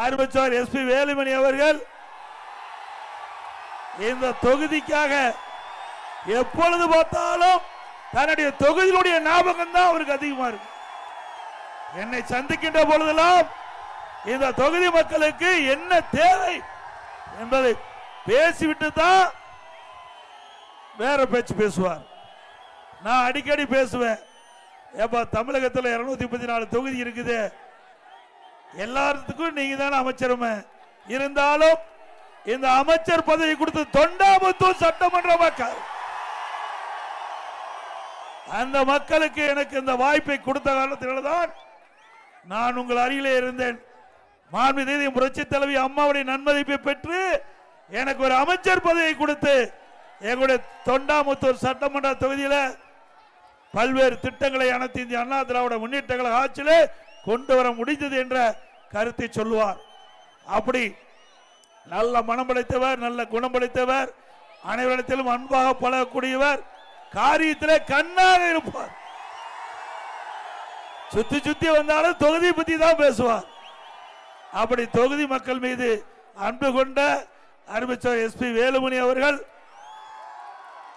ஆரம்பிச்சார் எஸ்பி வேலுமணி அவர்கள் இந்த தொகுதிக்காக எப்பொழுது பார்த்தாலும் தன்னுடைய தொகுதியினுடைய ஞாபகம் தான் அவருக்கு அதிகமா இருக்கு. என்னை சந்திக்கின்ற பொழுதெல்லாம் இந்த தொகுதி மக்களுக்கு என்ன தேவை என்பதை பேசிவிட்டு தான் வேற பேச்சு பேசுவார். நான் அடிக்கடி பேசுவேன், ஏப்பா தமிழகத்தில் 234 தொகுதி இருக்குது, எல்லாத்துக்கும் நீங்க தானே அமைச்சருமே, இருந்தாலும் இந்த அமைச்சர் பதவி கொடுத்து தொண்டாமுத்தூர் சட்டமன்ற மக்கள், அந்த மக்களுக்கு எனக்கு இந்த வாய்ப்பை கொடுத்த காரணத்தினால்தான் நான் உங்கள் அருகிலே இருந்தேன். மாண்புமிகு புரட்சி தலைவி அம்மாவுடைய நன்மதிப்பை பெற்று எனக்கு ஒரு அமைச்சர் பதவியை கொடுத்து எங்களுடைய தொண்டாமுத்தூர் சட்டமன்ற தொகுதியில் பல்வேறு திட்டங்களை அனைத்து இந்திய அண்ணா திராவிட முன்னேற்ற கழக ஆட்சியிலே கொண்டு வர முடிந்தது என்ற கருத்தை சொல்லுவார். அப்படி நல்ல மனம் படைத்தவர், நல்ல குணம் படைத்தவர், அனைவரிடத்திலும் அன்பாக பழகக்கூடியவர், காரியத்திலே கண்ணாக இருப்பார். சுத்தி சுத்தி வந்தாலும் தொகுதி பத்தி தான் பேசுவார். அப்படி தொகுதி மக்கள் மீது அன்பு கொண்ட அறிவிச்சர் எஸ்பி வேலுமணி அவர்கள்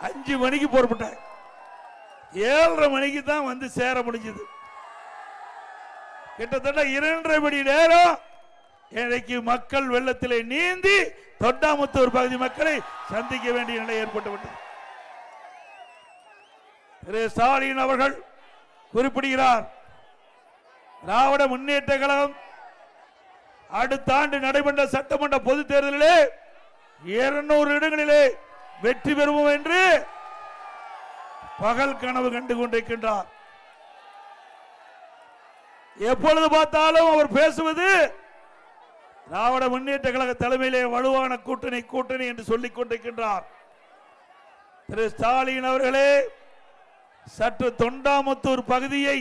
5 மணிக்கு புறப்பட்டார். 7:30 மணிக்கு தான் வந்து சேர முடிஞ்சது. கிட்டத்தட்ட 2.5 மணி நேரம் இன்றைக்கு மக்கள் வெள்ளத்திலே நீந்தி தொண்டாமுத்தூர் பகுதி மக்களை சந்திக்க வேண்டிய நிலை ஏற்பட்டுவிட்டது. திரு ஸ்டாலின் அவர்கள் குறிப்பிடுகிறார், திராவிட முன்னேற்ற கழகம் அடுத்த ஆண்டு நடைபெற்ற சட்டமன்ற பொதுத் தேர்தலிலே 200 இடங்களிலே வெற்றி பெறுவோம் என்று பகல் கனவு கண்டு கொண்டிருக்கின்றார். எப்பொழுது பார்த்தாலும் அவர் பேசுவது திராவிட முன்னேற்ற கழக தலைமையிலே வலுவான கூட்டணி என்று சொல்லிக் கொண்டிருக்கின்றார். திரு ஸ்டாலின் அவர்களே, சற்று தொண்டாமுத்தூர் பகுதியை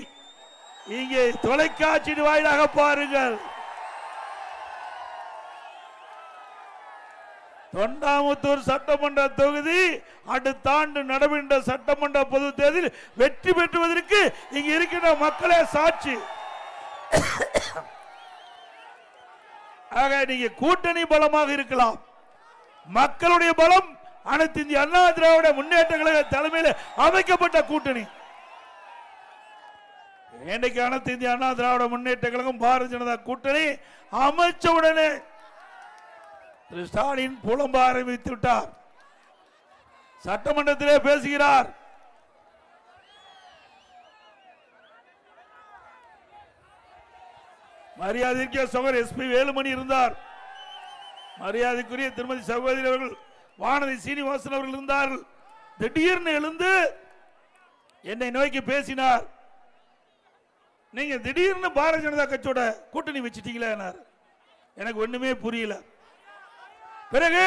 இங்கே தொலைக்காட்சி வாயிலாக பாருங்கள். தொண்டாமுத்தூர் சட்டமன்ற தொகுதி அடுத்த ஆண்டு நடைபெற்ற சட்டமன்ற பொது தேர்தலில் வெற்றி பெற்றுவதற்கு இங்கு இருக்கின்ற மக்களே சாட்சி. ஆக நீங்க கூட்டணி பலமாக இருக்கலாம், மக்களுடைய பலம் அனைத்து இந்திய அண்ணா திராவிட முன்னேற்ற கழக தலைமையில் அமைக்கப்பட்ட கூட்டணி. இன்றைக்கு அனைத்து இந்திய அண்ணா திராவிட முன்னேற்ற கழகம் பாரதிய ஜனதா கூட்டணி அமைச்சவுடனே திரு ஸ்டாலின் புலம்ப ஆரம்பித்து விட்டார். சட்டமன்றத்திலே பேசுகிறார். மரியாதைக்குரிய சகோதரர் எஸ்பி வேலுமணி இருந்தார், மரியாதைக்குரிய திருமதி சகோதரி அவர்கள் வானதி சீனிவாசன் அவர்கள் இருந்தார்கள். திடீர்னு எழுந்து என்னை நோக்கி பேசினார், நீங்க திடீர்னு பாரதிய ஜனதா கட்சியோட கூட்டணி வச்சிட்டீங்களா? எனக்கு ஒண்ணுமே புரியல. பிறகு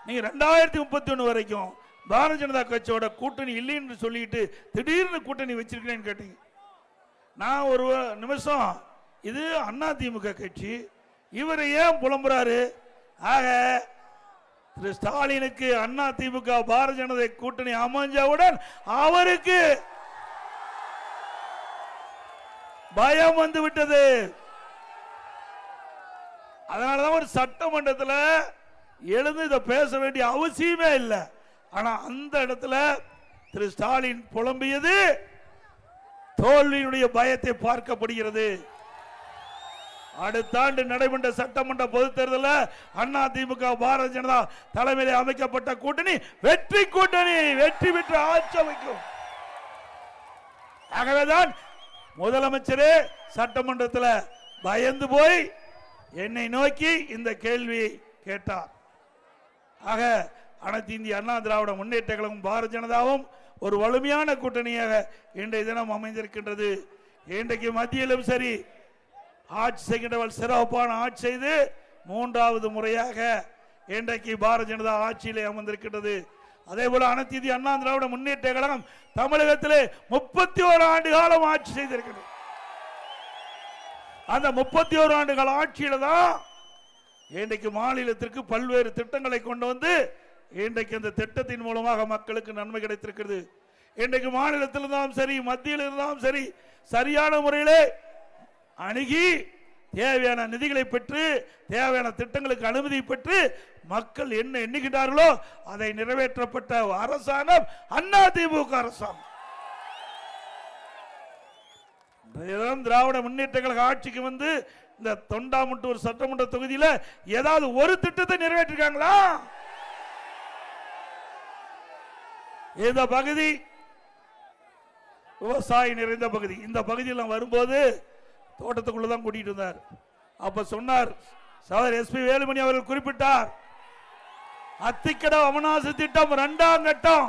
நீங்க 2031 வரைக்கும் பாரதிய ஜனதா கட்சியோட கூட்டணி இல்லைன்னு சொல்லிட்டு திடீர்னு கூட்டணி வச்சிருக்கேன்னு கேட்டீங்க. நான் ஒரு நிமிஷம், இது அண்ணா திமுக கட்சி, இவரை ஏன் புலம்புறாரு? ஆக திரு ஸ்டாலினுக்கு அண்ணா திமுக பாரதிய ஜனதா கூட்டணி அமைஞ்சவுடன் அவருக்கு பயம் வந்து விட்டது. அதனாலதான் ஒரு சட்டமன்றத்தில் எழுந்து இதை பேச வேண்டிய அவசியமே இல்லை. ஆனா அந்த இடத்துல திரு ஸ்டாலின் புலம்பியது தோல்வியுடைய பயத்தை பார்க்கப்படுகிறது. அடுத்த ஆண்டு நடைபெற்ற சட்டமன்ற பொதுத் தேர்தலில் அண்ணா திமுக பாரதிய ஜனதா தலைமையில் அமைக்கப்பட்ட கூட்டணி வெற்றி கூட்டணி, வெற்றி பெற்று ஆட்சி அமைக்கும். ஆகவேதான் முதலமைச்சரே சட்டமன்றத்தில் பயந்து போய் என்னை நோக்கி இந்த கேள்வியை கேட்டார். ஆக அனைத்து இந்திய அண்ணா திராவிட முன்னேற்ற கழகம் பாரதிய ஜனதாவும் ஒரு வலிமையான கூட்டணியாக இன்றைய தினம் அமைந்திருக்கின்றது. இன்றைக்கு மத்தியிலும் சரி, ஆட்சி செய்கின்றவர்கள் சிறப்பான ஆட்சி செய்து 3வது முறையாக இன்றைக்கு பாரதிய ஜனதா ஆட்சியிலே அமர்ந்திருக்கின்றது. அதே போல அனைத்து இந்திய அண்ணா திராவிட முன்னேற்ற கழகம் தமிழகத்திலே 31 ஆண்டு காலம் ஆட்சி செய்திருக்கிறது. அந்த 31 ஆண்டு கால ஆட்சியில தான் இன்றைக்கு மாநிலத்திற்கு பல்வேறு திட்டங்களை கொண்டு வந்து இன்றைக்கு அந்த திட்டத்தின் மூலமாக மக்களுக்கு நன்மை கிடைத்திருக்கிறது. இன்றைக்கு மாநிலத்தில் இருந்தாலும் சரி, மத்தியில் இருந்தாலும் சரி, சரியான முறையிலே அணுகி தேவையான நிதிகளை பெற்று தேவையான திட்டங்களுக்கு அனுமதி பெற்று மக்கள் என்ன எண்ணுகின்றார்களோ அதை நிறைவேற்றப்பட்ட அரசாங்கம் அதிமுக அரசாங்கம். திராவிட முன்னேற்ற கழக ஆட்சிக்கு வந்து இந்த தொண்டாமுட்டூர் சட்டமன்ற தொகுதியில் ஏதாவது ஒரு திட்டத்தை நிறைவேற்றிருக்காங்களா? இந்த பகுதி விவசாயி நிறைந்த பகுதி. இந்த பகுதியில் வரும்போது தோட்டத்துக்குள்ளதான் கூட்டிட்டு இருந்தார். அப்ப சொன்னார், சகோதரர் எஸ்பி வேலுமணி அவர்கள் குறிப்பிட்டார், அத்திக்கட அவிநாசி திட்டம் 2ஆம் கட்டம்,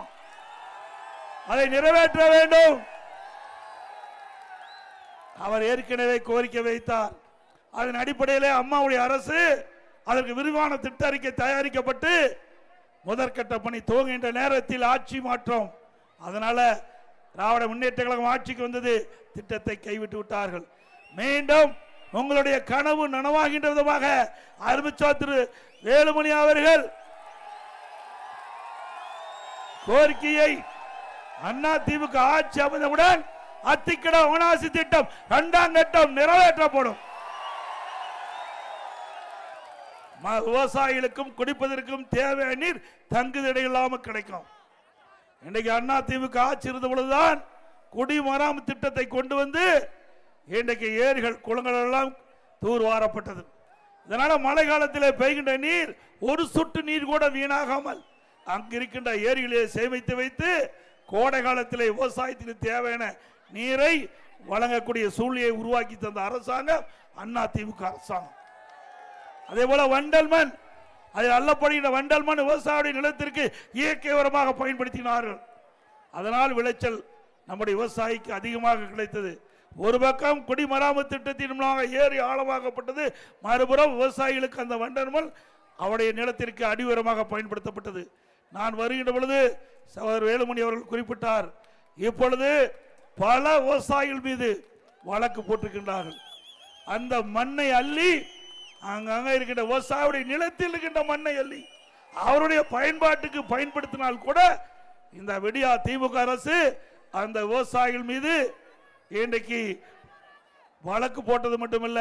அதை நிறைவேற்ற வேண்டும். அவர் ஏற்கனவே கோரிக்கை வைத்தார். அதன் அடிப்படையிலே அம்மாவுடைய அரசு அதற்கு விரிவான திட்ட அறிக்கை தயாரிக்கப்பட்டு முதற்கட்ட பணி துவங்குகின்ற நேரத்தில் ஆட்சி மாற்றம். அதனால திராவிட முன்னேற்ற கழகம் ஆட்சிக்கு வந்தது, திட்டத்தை கைவிட்டு விட்டார்கள். மீண்டும் உங்களுடைய கனவு நனவாகின்ற விதமாக அறிவிச்சார் திரு வேலுமணி அவர்கள் கோரிக்கையை. அதிமுக ஆட்சி அமைந்தவுடன் அத்திக்கட அவிநாசி திட்டம் 2ஆம் கட்டம் நிறைவேற்றப்படும். விவசாயிகளுக்கும் குடிப்பதற்கும் தேவையான நீர் தங்குதடை இல்லாமல் கிடைக்கும். இன்றைக்கு அதிமுக ஆட்சி இருந்த பொழுதுதான் குடிமராமத்து திட்டத்தை கொண்டு வந்து இன்றைக்கு ஏரிகள் குளங்கள் எல்லாம் தூர்வாரப்பட்டது. இதனால மழை காலத்தில் பெய்கின்ற நீர் ஒரு சொட்டு நீர் கூட வீணாகாமல் அங்கிருக்கின்ற ஏரிகளை சேமித்து வைத்து கோடை காலத்தில் விவசாயத்துக்கு தேவையான நீரை வழங்கக்கூடிய சூழ்நிலையை உருவாக்கி தந்த அரசாங்கம் அதிமுக அரசாங்கம். அதே போல வண்டல் மண், அதில் அள்ளப்படுகின்ற வண்டல் மண் விவசாய நிலத்திற்கு இயற்கை உரமாக பயன்படுத்தினார்கள். அதனால் விளைச்சல் நம்முடைய விவசாயிக்கு அதிகமாக கிடைத்தது. ஒரு பக்கம் குடிமராமத்து திட்டத்தின் மூலமாக ஏரி ஆழமாக்கப்பட்டது, மறுபுறம் விவசாயிகளுக்கு அந்த வண்டல் மண் அவருடைய நிலத்திற்கு அடி உரமாக பயன்படுத்தப்பட்டது. நான் வருகின்ற பொழுது சகோதரர் வேலுமணி அவர்கள் குறிப்பிட்டார், இப்பொழுது பல விவசாயிகள் மீது வழக்கு போட்டிருக்கின்றார்கள். அந்த மண்ணை அள்ளி அங்கங்க இருக்கின்ற விவசாயியுடைய நிலத்தில் இருக்கின்ற மண்ணை அள்ளி அவருடைய பயன்பாட்டுக்கு பயன்படுத்தினால் கூட இந்த விடியா திமுக அரசு அந்த விவசாயிகள் மீது இன்றைக்கு வழக்கு போட்டது மட்டுமல்ல,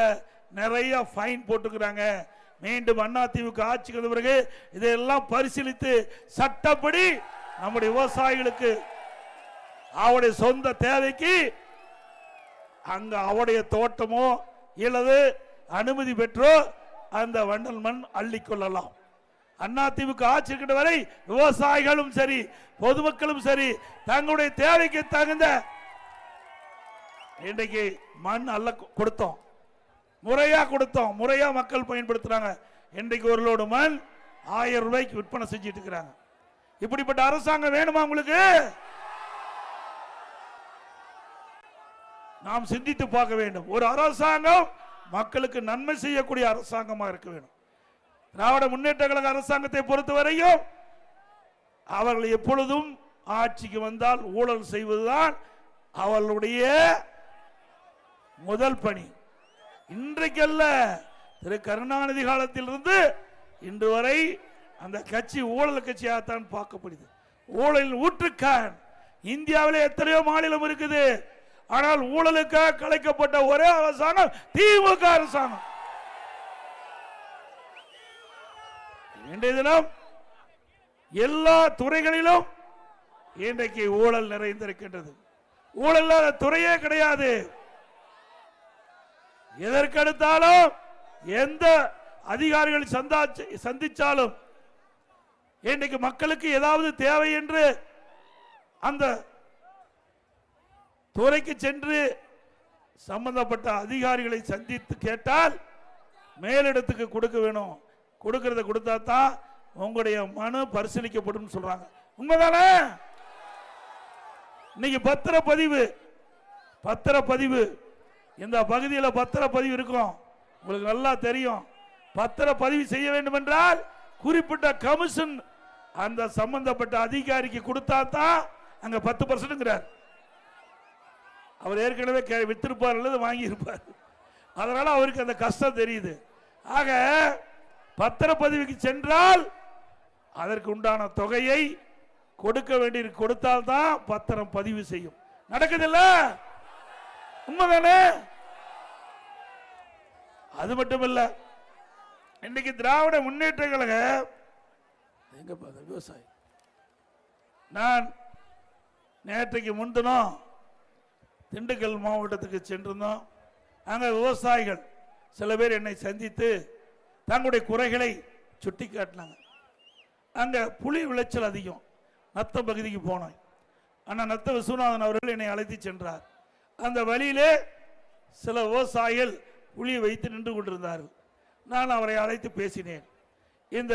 நிறைய ஃபைன் போட்டுக்கிறாங்க. மீண்டும் அதிமுக ஆட்சிக்கு வந்த பிறகு இதையெல்லாம் பரிசீலித்து சட்டப்படி நம்முடைய விவசாயிகளுக்கு அவருடைய சொந்த தேவைக்கு அங்க அவருடைய தோட்டமோ இல்லது அனுமதி பெற்றோ அந்த வண்டல் மண் அள்ளிக்கொள்ளலாம். அதிமுக ஆட்சி இருக்கின்ற வரை விவசாயிகளும் சரி பொதுமக்களும் சரி தங்களுடைய தேவைக்கு தகுந்த இன்றைக்கு மண் அள்ள கொடுத்தோம், முறையா கொடுத்தோம், முறையா மக்கள் பயன்படுத்துறாங்க. இன்றைக்கு ஒரு லோடு மண் 1000 ரூபாய்க்கு விற்பனை செஞ்சிட்டு இருக்கிறாங்க. இப்படிப்பட்ட அரசாங்கம் வேணுமா உங்களுக்கு? நாம் சிந்தித்து பார்க்க வேண்டும். ஒரு அரசாங்கம் மக்களுக்கு நன்மை செய்யக்கூடிய அரசாங்கமாக இருக்க வேண்டும். திராவிட முன்னேற்ற கழக அரசாங்கத்தை பொறுத்தவரையும் அவர்கள் எப்பொழுதும் ஆட்சிக்கு வந்தால் ஊழல் செய்வதுதான் அவர்களுடைய முதல் பணி. இன்றைக்கல்ல, திரு கருணாநிதி காலத்திலிருந்து இன்று வரை அந்த கட்சி ஊழல் கட்சியாகத்தான் பார்க்கப்படுது. ஊழலின் ஊற்றுக்கான் இந்தியாவிலே எத்தனையோ மாநிலம் இருக்குது, ஆனால் ஊழலுக்காக கலைக்கப்பட்ட ஒரே அரசாங்கம் திமுக அரசாங்கம். இன்றைய தினம் எல்லா துறைகளிலும் இன்றைக்கு ஊழல் நிறைந்திருக்கின்றது. ஊழல் இல்லாத துறையே கிடையாது. எதற்கெடுத்தாலும் எந்த அதிகாரிகள் சந்திச்சாலும் இன்றைக்கு மக்களுக்கு ஏதாவது தேவை என்று அந்த துறைக்கு சென்று சம்பந்தப்பட்ட அதிகாரிகளை சந்தித்து கேட்டால் மேலிடத்துக்கு கொடுக்க வேணும், கொடுக்கறத கொடுத்தா தான் உங்களுடைய மனு பரிசீலிக்கப்படும் சொல்றாங்க. உண்மைதானே? இன்னைக்கு பத்திரப்பதிவு இந்த பகுதியில் பத்திரப்பதிவு இருக்கும், உங்களுக்கு நல்லா தெரியும். பத்திரப்பதிவு செய்ய வேண்டும் என்றால் குறிப்பிட்ட கமிஷன் அந்த சம்பந்தப்பட்ட அதிகாரிக்கு கொடுத்தா தான் அங்க 10%. அவர் ஏற்கனவே வித்திருப்பார் அல்லது வாங்கி இருப்பார், அதனால அவருக்கு அந்த கஷ்டம் தெரியுது. ஆக பத்திரப்பதிவுக்கு சென்றால் அதற்கு உண்டான தொகையை கொடுக்க வேண்டி கொடுத்தால்தான் பத்திரம் பதிவு செய்யும். நடக்குதில்ல? உண்மைதானே? அது மட்டுமல்ல, இன்னைக்கு திராவிட முன்னேற்ற கழக எங்க விவசாயி, நான் நேற்றைக்கு முன்தினம் திண்டுக்கல் மாவட்டத்துக்கு சென்றிருந்தோம். அங்க விவசாயிகள் சில பேர் என்னை சந்தித்து தங்களுடைய குறைகளை சுட்டி காட்டினாங்க. அங்க புலி விளைச்சல் அதிகம், நத்த பகுதிக்கு போனோம். ஆனால் நத்த விஸ்வநாதன் அவர்கள் என்னை அழைத்து சென்றார். அந்த வழியிலே சில விவசாயிகள் புலியை வைத்து நின்று கொண்டிருந்தார்கள். நான் அவரை அழைத்து பேசினேன். இந்த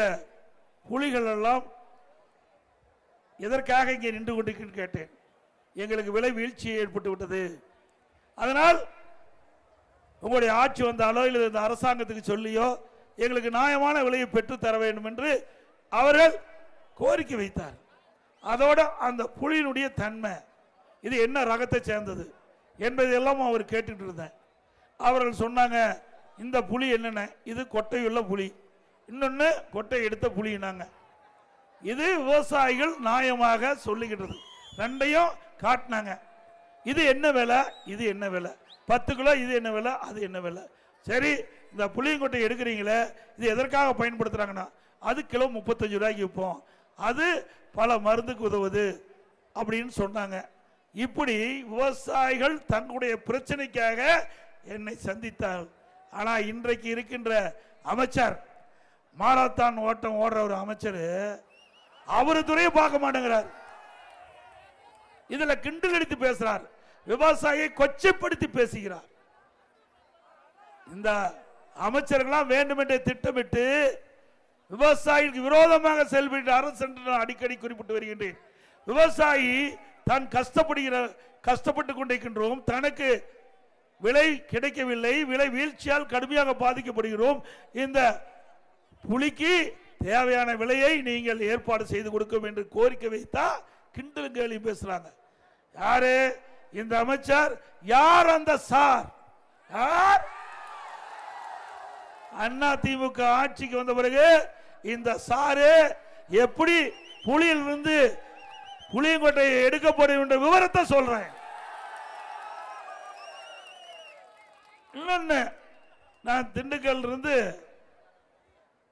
புலிகள் எல்லாம் எதற்காக இங்கே நின்று கொண்டிருக்குன்னு கேட்டேன். எங்களுக்கு விலை வீழ்ச்சி ஏற்பட்டு விட்டது, அதனால் உங்களுடைய ஆட்சி வந்தாலோ இல்லை இந்த அரசாங்கத்துக்கு சொல்லியோ எங்களுக்கு நியாயமான விலையை பெற்று தர வேண்டும் என்று அவர்கள் கோரிக்கை வைத்தார். அதோட அந்த புலியினுடைய தன்மை, இது என்ன ரகத்தை சேர்ந்தது என்பதெல்லாம் அவர் கேட்டுட்டு இருந்தேன். அவர்கள் சொன்னாங்க, இந்த புலி என்னென்ன, இது கொட்டையுள்ள புலி, இன்னொன்று கொட்டை எடுத்த புலினாங்க. இது விவசாயிகள் நியாயமாக சொல்லிக்கிட்டது, ரெண்டையும் காட்டினாங்க. இது என்ன விலை, இது என்ன விலை, 10 கிலோ இது என்ன விலை, அது என்ன விலை. சரி, இந்த புளியங்கொட்டை எடுக்கிறீங்களே, இது எதற்காக பயன்படுத்துறாங்கன்னா, அது கிலோ 35 ரூபாய்க்கு விற்போம், அது பல மருந்துக்கு உதவுது அப்படின்னு சொன்னாங்க. இப்படி விவசாயிகள் தங்களுடைய பிரச்சனைக்காக என்னை சந்தித்தார். ஆனால் இன்றைக்கு இருக்கின்ற அமைச்சர், மாரத்தான் ஓட்டம் ஓடுற ஒரு அமைச்சர், அவரு துறையை பார்க்க மாட்டேங்கிறார். இதுல கிண்டல் அடித்து பேசுறார், விவசாயியை கொச்சைப்படுத்தி பேசுகிறார். இந்த அமைச்சர்களாம் வேண்டுமென்றே திட்டமிட்டு விவசாயிக்கு விரோதமாக செயல்படுகிற அரசு என்று நான் அடிக்கடி குறிப்பிட்டு வருகின்றேன். விவசாயி தான் கஷ்டப்பட்டு கொண்டிருக்கின்றோம், தனக்கு விலை கிடைக்கவில்லை, விலை வீழ்ச்சியால் கடுமையாக பாதிக்கப்படுகிறோம். இந்த புலிக்கு தேவையான விலையை நீங்கள் ஏற்பாடு செய்து கொடுக்கும் என்று கோரிக்கை வைத்தா கிண்டலும் கேலி பேசுறாங்க. யாரு இந்த அமைச்சர், யார் அந்த சார்? யார்? அண்ணா திமுக ஆட்சிக்கு வந்த பிறகு இந்த சாரு எப்படி புலியிலிருந்து புளியங்கொட்டையை எடுக்கப்படும் என்ற விவரத்தை சொல்றேன். இன்னொன்னு, நான் திண்டுக்கல் இருந்து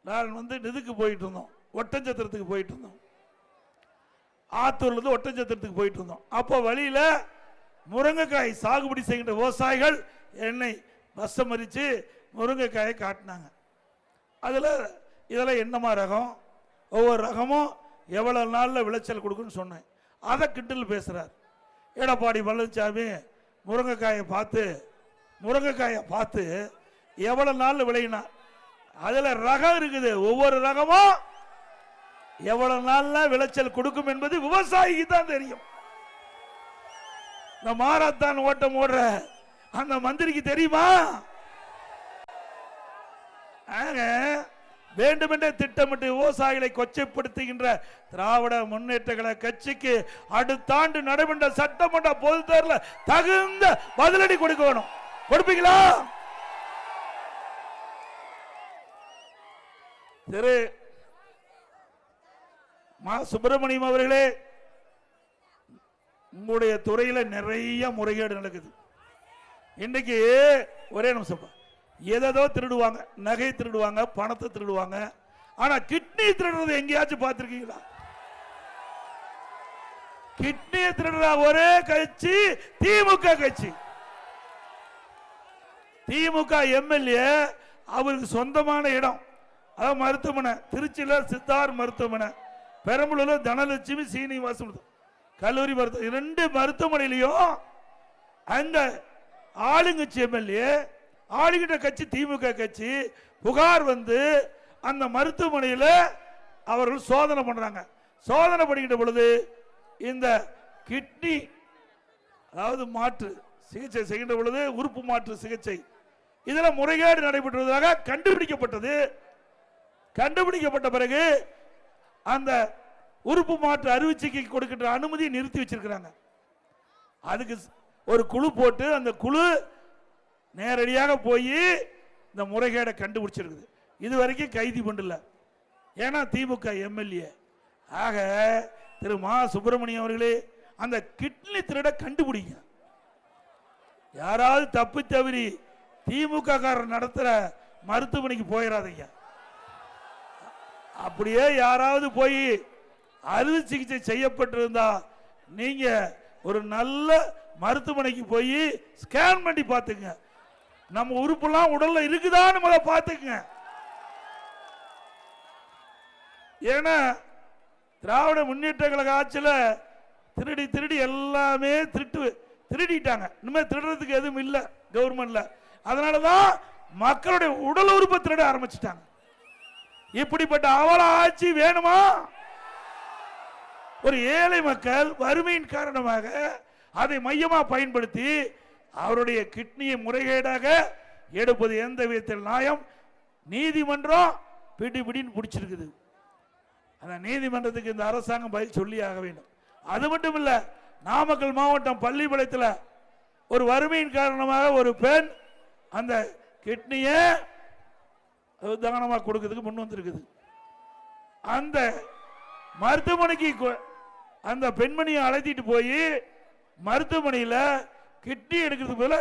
நான் இதுக்கு போயிட்டு இருந்தோம், ஒட்டஞ்சத்திரத்துக்கு போயிட்டு இருந்தோம். ஆத்தூர்ல இருந்து ஒட்டஞ்சத்திரத்துக்கு போயிட்டு இருந்தோம். அப்போ வழியில முருங்கைக்காய் சாகுபடி செய்கின்ற விவசாயிகள் என்னை பஸ் மறிச்சு முருங்கைக்காயை காட்டினாங்க. அதில் இதெல்லாம் என்னமா ரகம், ஒவ்வொரு ரகமும் எவ்வளவு நாளில் விளைச்சல் கொடுக்குன்னு சொன்னேன். அதை கிண்டல் பேசுறார். எடப்பாடி பழனிசாமி முருங்கைக்காயை பார்த்து எவ்வளவு நாள் விளையினா, அதுல ரகம் இருக்குது, ஒவ்வொரு ரகமும் எவ்வளவு நாள்ல விளைச்சல் கொடுக்கும் என்பது விவசாயிக்கு தான் தெரியும். இந்த மாரத்தான் ஓட்டம் ஓடுற அந்த மந்திரிக்கு தெரியுமா? வேண்டுமென்றே திட்டமிட்டு விவசாயிகளை கொச்சைப்படுத்துகின்ற திராவிட முன்னேற்ற கழக கட்சிக்கு அடுத்த ஆண்டு நடைபெற்ற சட்டமன்ற பொதுத் தேர்தலில் தகுந்த பதிலடி கொடுக்கணும். கொடுப்பீங்களா? திரு மா சுப்பிரமணியம் அவர்களே, உங்களுடைய துறையில நிறைய முறைகேடு நடக்குது. இன்னைக்கு ஒரே நிமிஷம், ஏதோ திருடுவாங்க, நகை திருடுவாங்க, பணத்தை திருடுவாங்க. ஆனா கிட்னி திருடுறது எங்கேயாச்சும் பார்த்திருக்கீங்களா? கிட்னியை திருடுற ஒரே கட்சி திமுக கட்சி. திமுக எம்எல்ஏ அவருக்கு சொந்தமான இடம், அதாவது மருத்துவமனை, திருச்சியில சித்தார் மருத்துவமனை, பெரம்பலூர்ல தனலட்சுமி சீனிவாசன் கல்லூரி மருத்துவ, 2 மருத்துவமனையிலையும் அந்த ஆளுங்கட்சி எம்எல்ஏ, ஆளுகிட்ட கட்சி திமுக கட்சி, புகார் வந்து அந்த மருத்துவமனையில் அவர்கள் சோதனை பண்றாங்க. சோதனை பண்ணிக்கிட்ட பொழுது இந்த கிட்னி, அதாவது மாற்று சிகிச்சை செய்கின்ற பொழுது உறுப்பு மாற்று சிகிச்சை, இதில் முறைகேடு நடைபெற்றுவதாக கண்டுபிடிக்கப்பட்டது. கண்டுபிடிக்கப்பட்ட பிறகு அந்த உறுப்பு மாற்று அறுவை கொடுக்கின்ற அனுமதியை நிறுத்தி வச்சிருக்கிறாங்க. அதுக்கு ஒரு குழு போட்டு அந்த குழு நேரடியாக போய் இந்த முறைகேடை கண்டுபிடிச்சிருக்குது. இதுவரைக்கும் கைது பண்ணல, ஏன்னா திமுக எம்எல்ஏ. ஆக திரு மா சுப்பிரமணியம் அவர்களே, அந்த கிட்னி திருட கண்டுபிடிங்க. யாராவது தப்பு தவறி திமுக காரர் நடத்துற மருத்துவமனைக்கு போயிடாதீங்க. அப்படியே யாராவது போய் அறுவை சிகிச்சை செய்யப்பட்டிருந்தா நீங்க ஒரு நல்ல மருத்துவமனைக்கு போய் ஸ்கேன் பண்ணி பார்த்துங்க. நம்ம உறுப்புலாம் உடல்ல இருக்குதான்னு முதல்ல பார்த்துக்குங்க. ஏன்னா திராவிட முன்னேற்ற கழக ஆட்சியில் திருடி திருடி எல்லாமே திருடிட்டாங்க. இனிமே திருடுறதுக்கு எதுவும் இல்லை கவர்மெண்ட்ல. அதனாலதான் மக்களுடைய உடல் உறுப்பை திருட ஆரம்பிச்சுட்டாங்க. இப்படிப்பட்ட அவல ஆட்சி வேணுமா? ஒரு ஏழை மக்கள் வறுமையின் காரணமாக அதை மையமா பயன்படுத்தி அவருடைய கிட்னியை முறைகேடாக எடுப்பது எந்த விதத்தில் நியாயம்? நீதிமன்றம் பிடிபிடின்னு பிடிச்சிருக்குது. அந்த நீதிமன்றத்துக்கு இந்த அரசாங்கம் பதில் சொல்லி ஆக வேண்டும். அது மட்டும் இல்ல, நாமக்கல் மாவட்டம் பள்ளிப்பாளையத்தில் ஒரு வறுமையின் காரணமாக ஒரு பெண் அந்த கிட்னியை தானமாக கொடுக்கிறதுக்கு முன் வந்திருக்குது. அந்த மருத்துவமனைக்கு அந்த பெண்மணியை அழைத்திட்டு போய் மருத்துவமனையில் கிட்னி எடுக்கிறதுக்கு போல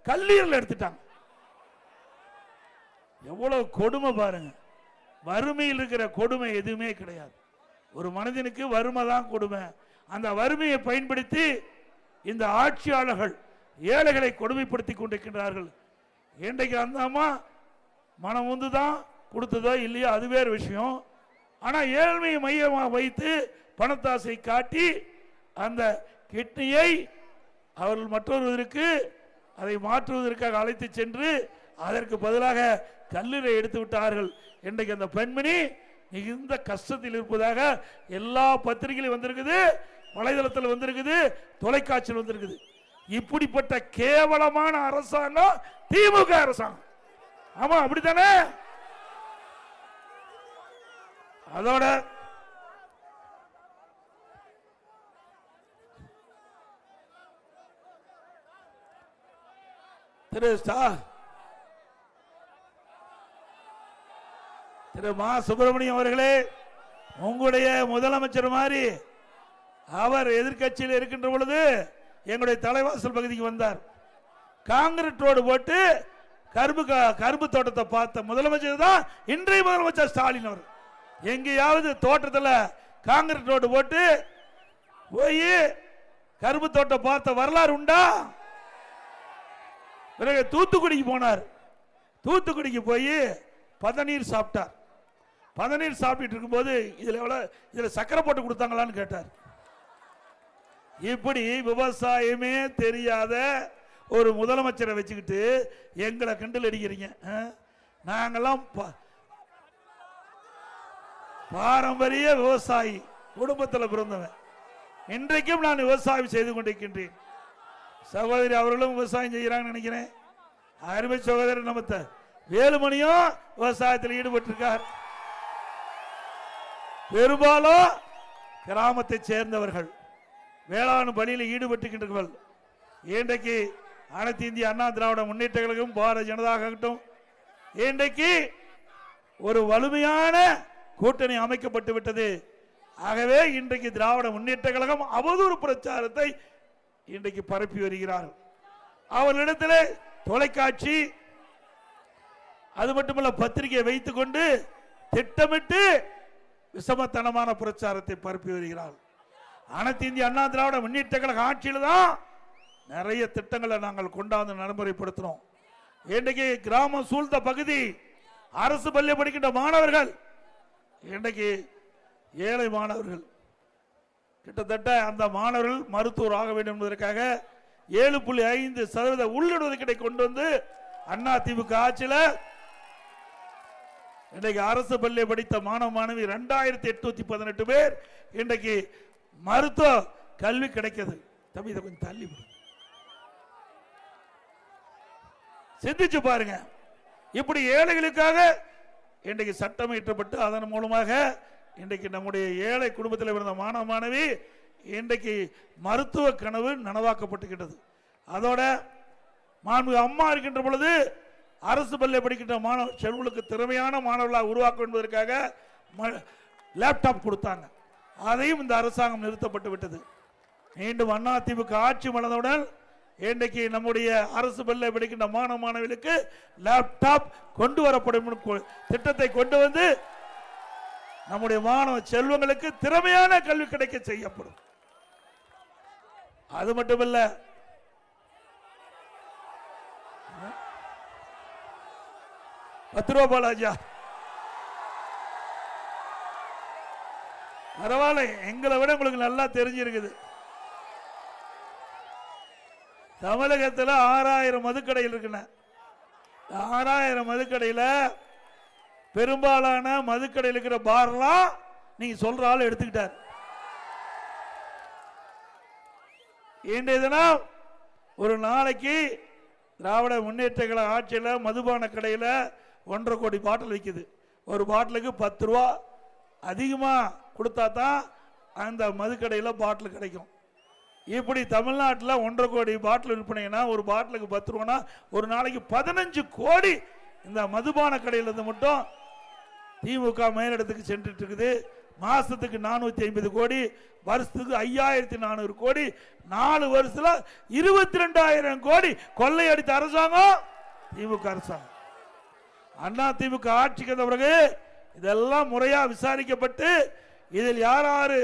கல்லீரல் எடுத்துட்டாங்க. எவ்வளவு கொடுமை பாருங்க. வறுமையில் இருக்கிற கொடுமை எதுவுமே கிடையாது. ஒரு மனிதனுக்கு வறுமை தான் கொடுமை. அந்த வறுமையை பயன்படுத்தி இந்த ஆட்சியாளர்கள் ஏழைகளை கொடுமைப்படுத்தி கொண்டிருக்கின்றார்கள். இன்றைக்கு அந்த அம்மா மனம் வந்து தான் கொடுத்ததோ இல்லையோ அது வேறு விஷயம். ஆனால் ஏழ்மையை மையமாக வைத்து பணத்தாசை காட்டி அந்த கிட்னியை அவர்கள் மற்றொருவருக்கு அதை மாற்றுவதற்காக அழைத்து சென்று அதற்கு பதிலாக கல்லீரை எடுத்து விட்டார்கள். இன்றைக்கு அந்த பெண்மணி மிகுந்த கஷ்டத்தில் இருப்பதாக எல்லா பத்திரிகையிலும் வந்திருக்குது, வலைதளத்தில் வந்திருக்குது, தொலைக்காட்சியில் வந்திருக்குது. இப்படிப்பட்ட கேவலமான அரசாங்கம் திமுக அரசாங்கம். ஆமா, அப்படித்தானே? அதோட திரு மா சுப்பிரமணியம் அவர்களே, உங்களுடைய முதலமைச்சர் மாதிரி அவர் எதிர்கட்சியில் இருக்கின்ற பொழுது எங்களுடைய தலைவாசல் பகுதிக்கு வந்தார். காங்கிரீட் ரோடு போட்டு கரும்பு தோட்டத்தை பார்த்த முதலமைச்சர் தான் இன்றைய முதலமைச்சர் ஸ்டாலின் அவர். எங்கேயாவது தோட்டத்தில் காங்கிரீட் ரோடு போட்டு போய் கரும்பு தோட்டம் பார்த்த வரலாறு உண்டா? பிறகு தூத்துக்குடிக்கு போனார். தூத்துக்குடிக்கு போய் பதநீர் சாப்பிட்டார். பதநீர் சாப்பிட்டு இருக்கும்போது இதுல சக்கரை போட்டு கொடுத்தாங்களான்னு கேட்டார். இப்படி விவசாயமே தெரியாத ஒரு முதலமைச்சரை வச்சுக்கிட்டு எங்களை கிண்டல் அடிக்கிறீங்க. நாங்கெல்லாம் பாரம்பரிய விவசாயி குடும்பத்தில் பிறந்தவன். இன்றைக்கும் நான் விவசாயம் செய்து கொண்டிருக்கின்றேன். சகோதரி அவர்களும் விவசாயம் செய்கிறாங்கன்னு நினைக்கிறேன். அருமை சகோதரர் நம்ம வேலுமணியும் விவசாயத்தில் ஈடுபட்டிருக்கார். பெரும்பாலும் கிராமத்தை சேர்ந்தவர்கள் வேளாண் பணியில் ஈடுபட்டுகின்றவர்கள். இன்றைக்கு அனைத்து இந்திய அண்ணா திராவிட முன்னேற்ற கழகம், பாரதிய ஜனதா ஆகட்டும், இன்றைக்கு ஒரு வலிமையான கூட்டணி அமைக்கப்பட்டு விட்டது. ஆகவே இன்றைக்கு திராவிட முன்னேற்ற கழகம் அவதூறு பிரச்சாரத்தை இன்றைக்கு பரப்பி வருகிறார்கள். அவர்களிடத்தில் தொலைக்காட்சி அது மட்டுமல்ல பத்திரிகையை வைத்துக் கொண்டு திட்டமிட்டு விஷமத்தனமான பிரச்சாரத்தை பரப்பி வருகிறார்கள். அனைத்து இந்திய அண்ணா திராவிட முன்னேற்ற கழக ஆட்சியில் தான் நிறைய திட்டங்களை நாங்கள் கொண்டாந்து நடைமுறைப்படுத்தினோம். இன்றைக்கு கிராமம் சூழ்ந்த பகுதி அரசு பள்ளி படிக்கின்ற மாணவர்கள், இன்றைக்கு ஏழை மாணவர்கள், கிட்டத்தட்ட அந்த மாணவர்கள் மருத்துவர் ஆக வேண்டும் என்பதற்காக 7.5% உள்ளிடுவதற்கிடை கொண்டு வந்து அண்ணா திமுக ஆட்சியில் இன்றைக்கு அரசு பள்ளி படித்த மாணவ மாணவி 2818 பேர் இன்றைக்கு மருத்துவ கல்வி கிடைக்கிறது. தம்பி இதை கொஞ்சம் தள்ளி சிந்திச்சு பாருங்க. இப்படி ஏழைகளுக்காக இன்றைக்கு சட்டம் இயற்றப்பட்டு அதன் மூலமாக இன்றைக்கு நம்முடைய ஏழை குடும்பத்தில் இருந்த மாணவ மாணவி இன்றைக்கு மருத்துவ கனவு நனவாக்கப்பட்டுகின்றது. அதோட மாண்பு அம்மா இருக்கின்ற பொழுது அரசு பள்ளி படிக்கின்ற மாணவ செல்வங்களுக்கு திறமையான மாணவர்களாக உருவாக்க என்பதற்காக லேப்டாப் கொடுத்தாங்க. அதையும் இந்த அரசாங்கம் நிறுத்தப்பட்டு விட்டது. மீண்டும் அண்ணா திமுக ஆட்சி மலர்ந்தவுடன் இன்றைக்கு நம்முடைய அரசு பள்ளியில் படிக்கின்ற மாணவ மாணவிகளுக்கு லேப்டாப் கொண்டு வரப்படும் திட்டத்தை கொண்டு வந்து நம்முடைய மாணவ செல்வங்களுக்கு திறமையான கல்வி கிடைக்க செய்யப்படும். அது மட்டுமல்ல, ₹10 பாலாஜா பரவாயில்ல, எங்களை விட உங்களுக்கு நல்லா தெரிஞ்சிருக்குது. தமிழகத்தில் 6000 மதுக்கடையில் இருக்குண்ண. 6000 மதுக்கடையில் பெரும்பாலான மதுக்கடையில் இருக்கிற பார்லாம் நீங்க சொல்ற ஆள் எடுத்துக்கிட்டார். இன்றைய தினம் ஒரு நாளைக்கு திராவிட முன்னேற்ற கழக ஆட்சியில் மதுபான கடையில் 1.5 கோடி பாட்டில் விற்குது. ஒரு பாட்டிலுக்கு ₹10 அதிகமாக கொடுத்தா தான் அந்த மதுக்கடையில் பாட்டில் கிடைக்கும். இப்படி தமிழ்நாட்டில் 1.5 கோடி பாட்டில் விற்பனைனா ஒரு பாட்டிலுக்கு ₹10 ஒரு நாளைக்கு 15 கோடி இந்த மதுபான கடையில் இருந்து மட்டும் திமுக மேலிடத்துக்கு சென்றுட்டு இருக்குது. மாசத்துக்கு 450 கோடி, வருஷத்துக்கு 5400 கோடி, 4 வருஷத்துல 22,000 கோடி கொள்ளையடித்த அரசாங்கம் திமுக அரசாங்கம். அண்ணா திமுக ஆட்சிக்கு வந்த பிறகு இதெல்லாம் முறையா விசாரிக்கப்பட்டு இதில் யார் யாரு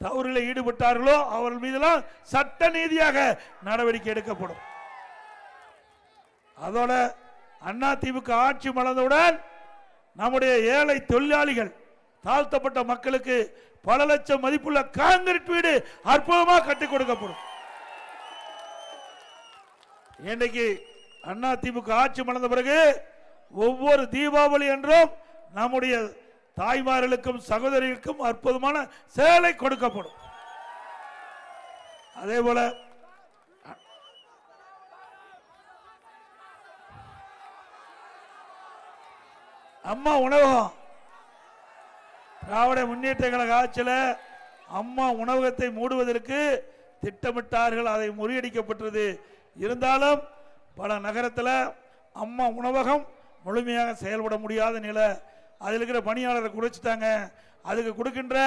தவறில் ஈடுபட்டார்களோ அவர்கள் மீதெல்லாம் சட்ட நீதியாக நடவடிக்கை எடுக்கப்படும். அதோட அண்ணா திமுக ஆட்சி மலர்ந்தவுடன் நம்முடைய ஏழை தொழிலாளிகள், தாழ்த்தப்பட்ட மக்களுக்கு பல லட்சம் மதிப்புள்ள கான்கிரீட் வீடு அற்புதமாக கட்டி கொடுக்கப்படும். இன்றைக்கு அண்ணா திமுக ஆட்சி மலர்ந்த பிறகு ஒவ்வொரு தீபாவளி என்றும் நம்முடைய தாய்மார்களுக்கும் சகோதரிகளுக்கும் அற்புதமான சேலை கொடுக்கப்படும். அதே போல அம்மா உணவகம், திராவிட முன்னேற்ற கழக ஆட்சியில் அம்மா உணவகத்தை மூடுவதற்கு திட்டமிட்டார்கள். அதை முறியடிக்கப்பட்டது. இருந்தாலும் பல நகரத்தில் அம்மா உணவகம் முழுமையாக செயல்பட முடியாத நிலை. அதில் இருக்கிற பணியாளரை குறைச்சிட்டாங்க. அதுக்கு கொடுக்கின்ற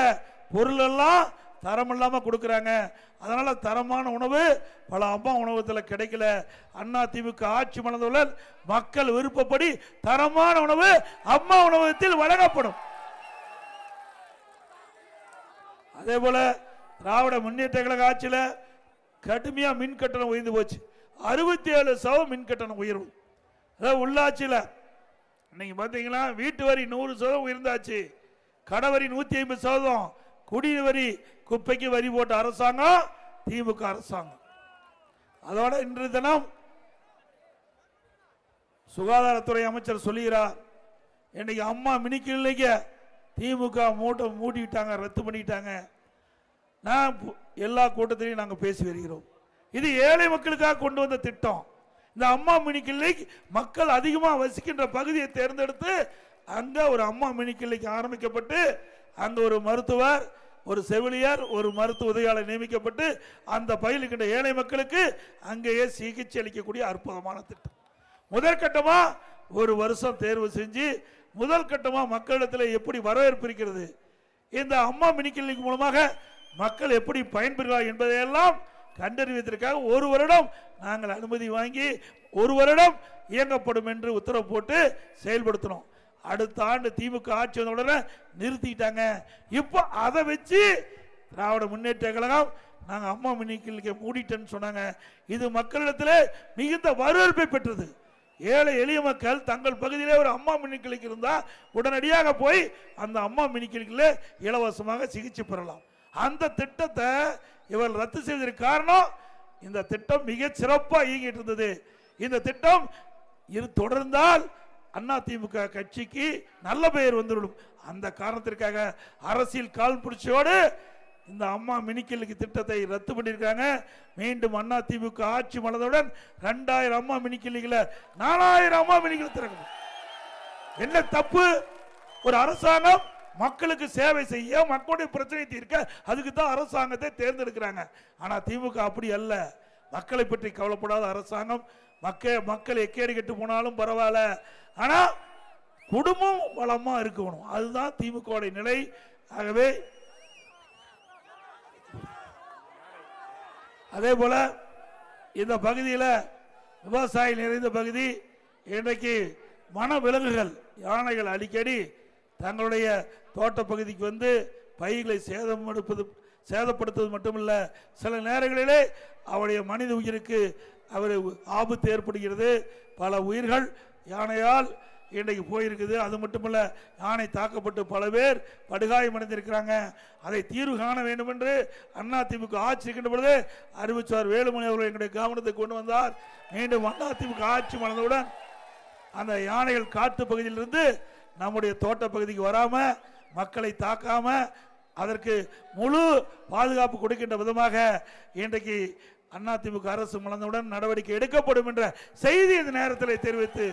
பொருள் எல்லாம் தரம் இல்லாமல் கொடுக்குறாங்க. அதனால தரமான உணவு பல அம்மா உணவகத்தில் கிடைக்கல. அண்ணா திமுக ஆட்சி மலர்ந்தவுடன் மக்கள் விருப்பப்படி தரமான உணவு அம்மா உணவகத்தில் வழங்கப்படும். அதே போல திராவிட முன்னேற்ற கழக ஆட்சியில் கடுமையா மின் கட்டணம் உயர்ந்து போச்சு. 67% மின் கட்டணம் உயர்வு. அதாவது உள்ளாட்சியில் இன்னைக்கு பார்த்தீங்கன்னா வீட்டு வரி 100% உயர்ந்தாச்சு. கடவரி 150%. குடிநீர் வரி, குப்பைக்கு வரி போட்ட அரசாங்கம் திமுக அரசாங்கம். அதோட இன்றைய தினம் சுகாதாரத்துறை அமைச்சர் சொல்லுகிறார், இன்னைக்கு அம்மா மினி கிளினிக்க திமுக மூடிட்டாங்க, ரத்து பண்ணிட்டாங்க. நான் எல்லா கூட்டத்திலையும் நாங்கள் பேசி வருகிறோம். இது ஏழை மக்களுக்காக கொண்டு வந்த திட்டம். இந்த அம்மா மினி கிளினிக் மக்கள் அதிகமாக வசிக்கின்ற பகுதியை தேர்ந்தெடுத்து அங்க ஒரு அம்மா மினி கிளினிக் ஆரம்பிக்கப்பட்டு அங்க ஒரு மருத்துவர், ஒரு செவிலியர், ஒரு மருத்துவ உதவியாளர் நியமிக்கப்பட்டு அந்த பயிலுக்கின்ற ஏழை மக்களுக்கு அங்கேயே சிகிச்சை அளிக்கக்கூடிய அற்புதமான திட்டம். முதற்கட்டமா ஒரு வருஷம் தேர்வு செஞ்சு முதல் கட்டமா மக்களிடத்தில் எப்படி வரவேற்பு இருக்கிறது, இந்த அம்மா மினி கிளினிக் மூலமாக மக்கள் எப்படி பயன்பெறுகிறார் என்பதையெல்லாம் கண்டறிவதற்காக ஒரு வருடம் நாங்கள் அனுமதி வாங்கி 1 வருடம் இயங்கப்படும் என்று உத்தரவு போட்டு செயல்படுத்தணும். அடுத்த ஆண்டு திமுக ஆட்சி வந்த உடனே நிறுத்திட்டாங்க. இப்போ அதை வச்சு திராவிட முன்னேற்ற கழகம் நாங்கள் அம்மா மினி கிளினிக்கை மூடிட்டேன்னு சொன்னாங்க. இது மக்களிடத்தில் மிகுந்த வரவேற்பை பெற்றது. ஏழை எளிய மக்கள் தங்கள் பகுதியிலே ஒரு அம்மா மினி கிளினிக் இருந்தால் உடனடியாக போய் அந்த அம்மா மினி கிளினிக்கில் இலவசமாக சிகிச்சை பெறலாம். அந்த திட்டத்தை இவர் ரத்து செய்வதற்கு காரணம், இந்த திட்டம் மிக சிறப்பாக இயங்கிட்டு இருந்தது. இந்த திட்டம் தொடர்ந்தால் அதிமுக கட்சிக்கு நல்ல பெயர் வந்துவிடும். அந்த காரணத்திற்காக அரசியல் கால் பிடிச்சோடு இந்த அம்மா மினி கிளினிக் திட்டத்தை ரத்து பண்ணியிருக்காங்க. மீண்டும் அதிமுக ஆட்சி மலர்ந்தவுடன் 2000 அம்மா மினி கிளினிக்ல 4000 அம்மா மினி கிளினிக் திறக்கணும். என்ன தப்பு? ஒரு அரசாங்கம் மக்களுக்கு சேவை செய்ய, மக்களுடைய பிரச்சனை தீர்க்க, அதுக்கு தான் அரசாங்கத்தை தேர்ந்தெடுக்கிறாங்க. ஆனா திமுக அப்படி அல்ல. மக்களை பற்றி கவலைப்படாத அரசாங்கம். மக்கள் எக்கேடு கெட்டு போனாலும் பரவாயில்ல, ஆனா குடும்பம் வளமா இருக்கணும். அதுதான் திமுக நிலை. ஆகவே அதே போல இந்த பகுதியில் விவசாயி நிறைந்த பகுதி. இன்றைக்கு வன விலங்குகள் யானைகள் அடிக்கடி தங்களுடைய தோட்ட பகுதிக்கு வந்து பயிர்களை சேதப்படுத்துவது மட்டுமல்ல, சில நேரங்களிலே அவருடைய மனித உயிருக்கு ஆபத்து ஏற்படுகிறது. பல உயிர்கள் யானையால் இன்றைக்கு போயிருக்குது. அது மட்டுமல்ல, யானை தாக்கப்பட்டு பல பேர் படுகாயமடைந்திருக்கிறாங்க. அதை தீர்வு காண வேண்டும் என்று அதிமுக ஆட்சி இருக்கின்ற பொழுது அறிவிச்சார் வேலுமணி அவர்கள் எங்களுடைய கவனத்தை கொண்டு வந்தார். மீண்டும் அதிமுக ஆட்சி மலர்ந்தவுடன் அந்த யானைகள் காட்டு பகுதியிலிருந்து நம்முடைய தோட்ட பகுதிக்கு வராம மக்களை தாக்காம அதற்கு முழு பாதுகாப்பு கொடுக்கின்ற விதமாக இன்றைக்கு அதிமுக அரசு மலர்ந்தவுடன் நடவடிக்கை எடுக்கப்படும் என்ற செய்தி இந்த நேரத்தில் தெரிவித்து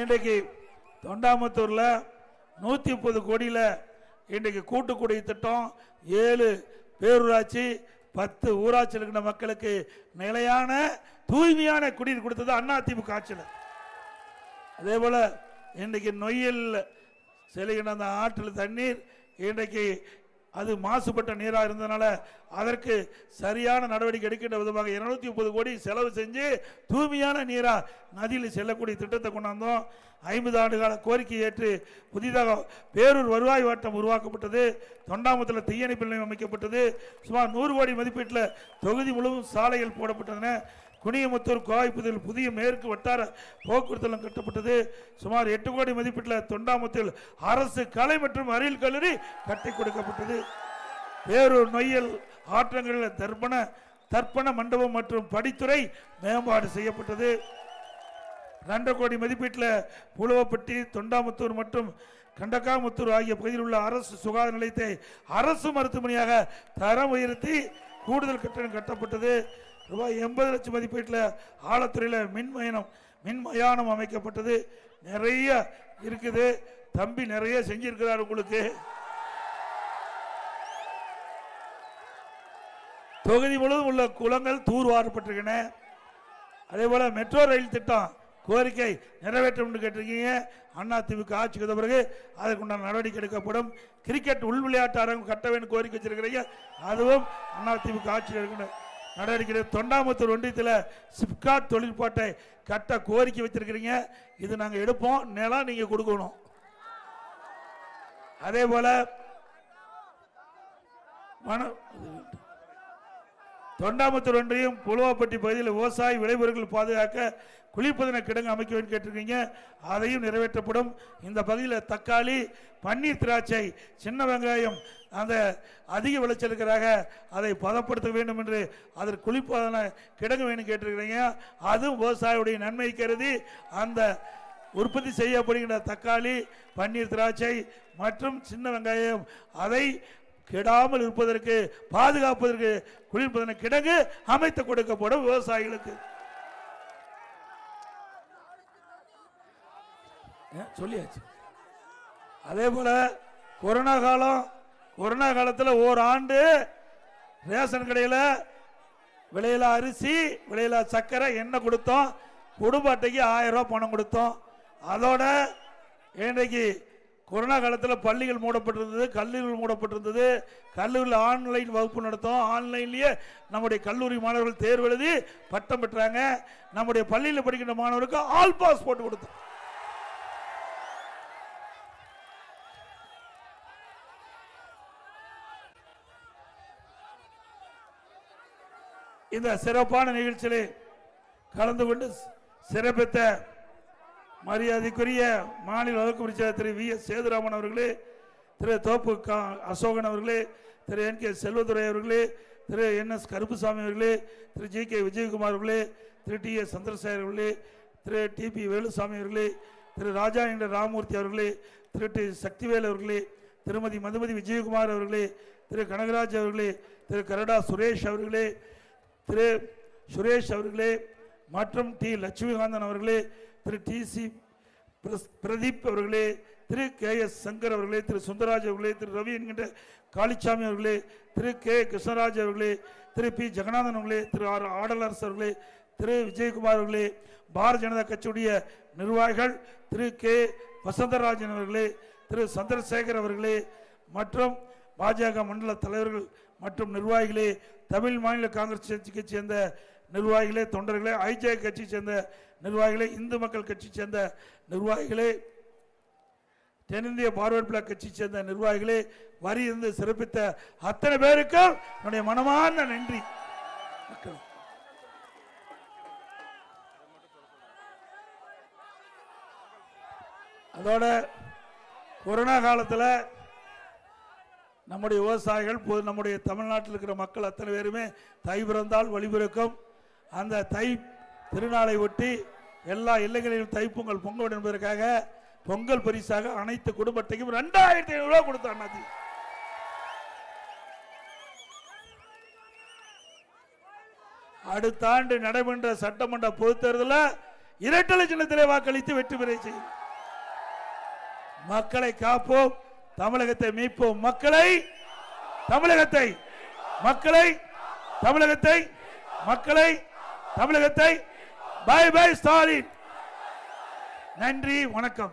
இன்றைக்கு தொண்டாமுத்தூர்ல 130 கோடியில இன்றைக்கு கூட்டுக்குடி திட்டம் 7 பேரூராட்சி 10 ஊராட்சியில் இருக்கிற மக்களுக்கு நிலையான தூய்மையான குடிநீர் கொடுத்தது அதிமுக ஆட்சியில். அதே போல இன்றைக்கு நொய்யல் செல்கின்ற அந்த ஆற்றில் தண்ணீர் இன்றைக்கு அது மாசுபட்ட நீராக இருந்ததுனால அதற்கு சரியான நடவடிக்கை எடுக்கின்ற விதமாக 230 கோடி செலவு செஞ்சு தூய்மையான நீரா நதியில் செல்லக்கூடிய திட்டத்தை கொண்டாந்தோம். 50 ஆண்டு கால கோரிக்கை ஏற்று புதிதாக பேரூர் வருவாய் வட்டம் உருவாக்கப்பட்டது. தொண்டாமுத்தூரில் தீயணைப்பு நிலையம் அமைக்கப்பட்டது. சுமார் 100 கோடி மதிப்பீட்டில் தொகுதி முழுவதும் சாலைகள் போடப்பட்டன. குனியமுத்தூர் கோவைப்புதில் புதிய மேற்கு வட்டார போக்குவரத்து கட்டப்பட்டது. சுமார் 8 கோடி மதிப்பீட்டில் தொண்டாமுத்தூர் அரசு கலை மற்றும் அறிவியல் கல்லூரி கட்டி கொடுக்கப்பட்டது. பேரூர் நொய்யல் ஆற்றங்களில் தர்ப்பண மண்டபம் மற்றும் படித்துறை மேம்பாடு செய்யப்பட்டது. 2 கோடி மதிப்பீட்டில் புலுவப்பட்டி தொண்டாமுத்தூர் மற்றும் கண்டக்காமுத்தூர் ஆகிய பகுதியில் உள்ள அரசு சுகாதார நிலையத்தை அரசு மருத்துவமனையாக தரம் உயர்த்தி கூடுதல் கட்டணம் கட்டப்பட்டது. ரூபாய் 80 லட்சம் மதிப்பீட்டில் ஆழத்துறையில் மின்மயானம் அமைக்கப்பட்டது. நிறைய இருக்குது தம்பி, நிறைய செஞ்சிருக்கிறார். உங்களுக்கு தொகுதி முழுவதும் உள்ள குளங்கள் தூர்வாரப்பட்டிருக்கின்றன. அதே போல மெட்ரோ ரயில் திட்டம் கோரிக்கை நிறைவேற்றும் கேட்டிருக்கீங்க. அதிமுக ஆட்சிக்கு வந்த பிறகு அதற்குண்டான நடவடிக்கை எடுக்கப்படும். கிரிக்கெட் உள் விளையாட்டு அரங்கு கட்ட வேண்டும் கோரிக்கை வச்சிருக்கிறீங்க, அதுவும் அதிமுக ஆட்சியில் இருக்கின்ற நடவடிக்கை. தொண்டாமுத்தூர் ஒன்றியத்தில் சிப்காட் தொழிற்பாட்டை கட்ட கோரிக்கை வச்சிருக்கிறீங்க, இது நாங்கள் எடுப்போம், நிலம் நீங்க கொடுக்கணும். அதே போல தொண்டாமுத்தூர் ஒன்றியம் புலுவாப்பட்டி பகுதியில் விவசாய விளைபொருட்கள் பாதுகாக்க குளிர்பதன கிடங்கு அமைக்க வேண்டும் கேட்டிருக்கீங்க, அதையும் நிறைவேற்றப்படும். இந்த பகுதியில் தக்காளி, பன்னீர் திராட்சை, சின்ன வெங்காயம் அந்த அதிக விளைச்சலுக்காக அதை பதப்படுத்த வேண்டும் என்று அதற்கு குளிர்பதன கிடங்கு வேண்டும் கேட்டிருக்கிறீங்க. அதுவும் விவசாயியுடைய நன்மை கருதி அந்த உற்பத்தி செய்யப்படுகின்ற தக்காளி, பன்னீர் திராட்சை மற்றும் சின்ன வெங்காயம் அதை கெடாமல் இருப்பதற்கு பாதுகாப்பதற்கு குளிர்பதன கிடங்கு அமைத்து கொடுக்கப்படும் விவசாயிகளுக்கு. சொல்லியாச்சு. அதே போல கொரோனா காலத்தில் ஓராண்டு ரேஷன் கடையில் விலையில அரிசி, விலையில சர்க்கரை, எண்ணெய் கொடுத்தோம். குடும்ப அட்டைக்கு 1000 ரூபாய் பணம் கொடுத்தோம். அதோட இன்றைக்கு கொரோனா காலத்தில் பள்ளிகள் மூடப்பட்டிருந்தது, கல்லூரிகள் மூடப்பட்டிருந்தது. கல்லூரியில் ஆன்லைன் வகுப்பு நடத்தோம். ஆன்லைன்லேயே நம்முடைய கல்லூரி மாணவர்கள் தேர்வு எழுதி பட்டம் பெற்றாங்க. நம்முடைய பள்ளியில் படிக்கின்ற மாணவருக்கு ஆல் பாஸ் போட்டு கொடுத்தோம். இந்த சிறப்பான நிகழ்ச்சியிலே கலந்து கொண்டு சிறப்பித்த மரியாதைக்குரிய மாநில வழக்கு செயலர் திரு வி.எஸ். சேதுராமன் அவர்களே, திரு தோப்பு அசோகன் அவர்களே, திரு என்.கே. செல்வதுரை அவர்களே, திரு என்.எஸ். கருப்புசாமி அவர்களே, திரு ஜி.கே. விஜயகுமார் அவர்களே, திரு டி.எஸ். சந்திரசேகர் அவர்களே, திரு டி.பி. வேலுசாமி அவர்களே, திரு ராஜா என்ற ராமூர்த்தி அவர்களே, திரு டி. சக்திவேல் அவர்களே, திருமதி மதுமதி விஜயகுமார் அவர்களே, திரு கனகராஜ் அவர்களே, திரு கரடா சுரேஷ் அவர்களே, திரு சுரேஷ் அவர்களே மற்றும் டி. லட்சுமிகாந்தன் அவர்களே, திரு டி.சி. பிரதீப் அவர்களே, திரு கே.எஸ். சங்கர் அவர்களே, திரு சுந்தரராஜ் அவர்களே, திரு ரவி என்கின்ற காளிச்சாமி அவர்களே, திரு கே. கிருஷ்ணராஜ் அவர்களே, திரு பி. ஜெகநாதன் அவர்களே, திரு ஆர். ஆடலரசு அவர்களே, திரு விஜயகுமார் அவர்களே, பாரதிய ஜனதா கட்சியுடைய நிர்வாகிகள், திரு கே. வசந்தராஜன் அவர்களே, திரு சந்திரசேகர் அவர்களே மற்றும் பாஜக மண்டல தலைவர்கள் மற்றும் நிர்வாகிகளே, தமிழ் மாநில காங்கிரஸ் கட்சியை சேர்ந்த நிர்வாகிகளே, தொண்டர்களே, ஐஜே கட்சியை சேர்ந்த நிர்வாகிகளே, இந்து மக்கள் கட்சியை சேர்ந்த நிர்வாகிகளே, தென்னிந்திய பார்வர்ட் பிளாக் கட்சியை சேர்ந்த நிர்வாகிகளே, வரி இருந்து சிறப்பித்த அத்தனை பேருக்கும் என்னுடைய மனமார்ந்த நன்றி. அதோட கொரோனா காலத்தில் நம்முடைய விவசாயிகள், நம்முடைய தமிழ்நாட்டில் இருக்கிற மக்கள் அத்தனை பேருமே தை பிறந்தால் வழிபிறக்கும் அந்த தை திருநாளை ஒட்டி எல்லா இல்லங்களிலும் தைப்பொங்கல் பொங்க வேண்டும் என்பதற்காக பொங்கல் பரிசாக அனைத்து குடும்பத்தையும் 2500 ரூபாய் கொடுத்தார். அடுத்த ஆண்டு நடைபெற்ற சட்டமன்ற பொதுத் தேர்தலில் இரட்டை சின்னத்திலே வாக்களித்து வெற்றி பெற செய்யும். மக்களை காப்போம், தமிழகத்தை மீட்போம். மக்களை பை பை ஸ்டாலின். நன்றி, வணக்கம்.